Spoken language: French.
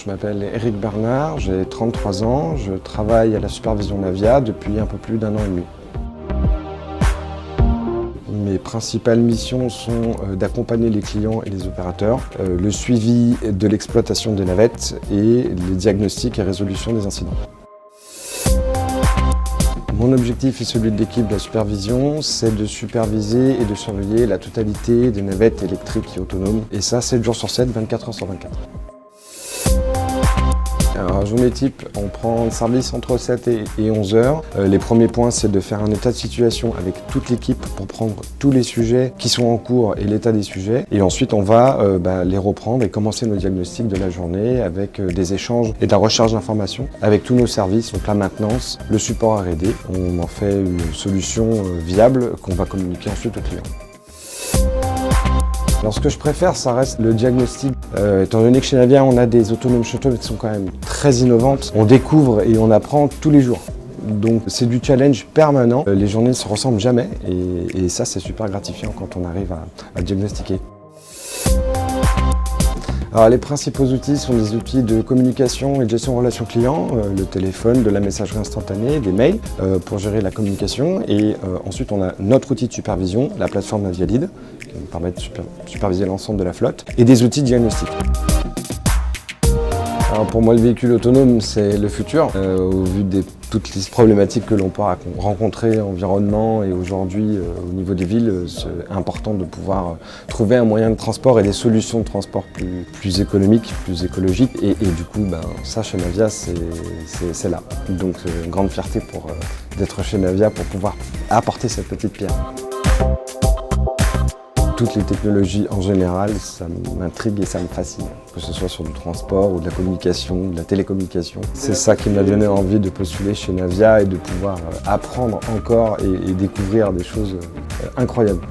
Je m'appelle Éric Bernard, j'ai 33 ans, je travaille à la supervision Navia depuis un peu plus d'1 an et demi. Mes principales missions sont d'accompagner les clients et les opérateurs, le suivi de l'exploitation des navettes et les diagnostics et résolutions des incidents. Mon objectif et celui de l'équipe de la supervision, c'est de superviser et de surveiller la totalité des navettes électriques et autonomes. Et ça, 7 jours sur 7, 24 heures sur 24. Alors, un journée type, on prend le service entre 7 et 11 heures. Les premiers points, c'est de faire un état de situation avec toute l'équipe pour prendre tous les sujets qui sont en cours et l'état des sujets. Et ensuite, on va les reprendre et commencer nos diagnostics de la journée avec des échanges et de la recherche d'informations avec tous nos services, donc la maintenance, le support R&D. On en fait une solution viable qu'on va communiquer ensuite aux clients. Alors ce que je préfère, ça reste le diagnostic. Étant donné que chez Navia, on a des autonomes shuttles qui sont quand même très innovantes. On découvre et on apprend tous les jours. Donc c'est du challenge permanent. Les journées ne se ressemblent jamais et ça c'est super gratifiant quand on arrive à diagnostiquer. Alors, les principaux outils sont des outils de communication et de gestion de relations clients, le téléphone, de la messagerie instantanée, des mails pour gérer la communication. Et ensuite, on a notre outil de supervision, la plateforme Navia Lead, qui nous permet de superviser l'ensemble de la flotte, et des outils de diagnostic. Alors pour moi, le véhicule autonome, c'est le futur. Au vu de toutes les problématiques que l'on peut rencontrer, environnement et aujourd'hui au niveau des villes, c'est important de pouvoir trouver un moyen de transport et des solutions de transport plus économiques, plus écologiques. Et du coup, ça chez Navia, c'est là. Donc c'est une grande fierté d'être chez Navia pour pouvoir apporter cette petite pierre. Toutes les technologies en général, ça m'intrigue et ça me fascine. Que ce soit sur du transport ou de la communication, de la télécommunication. C'est ça qui m'a donné envie de postuler chez Navia et de pouvoir apprendre encore et découvrir des choses incroyables.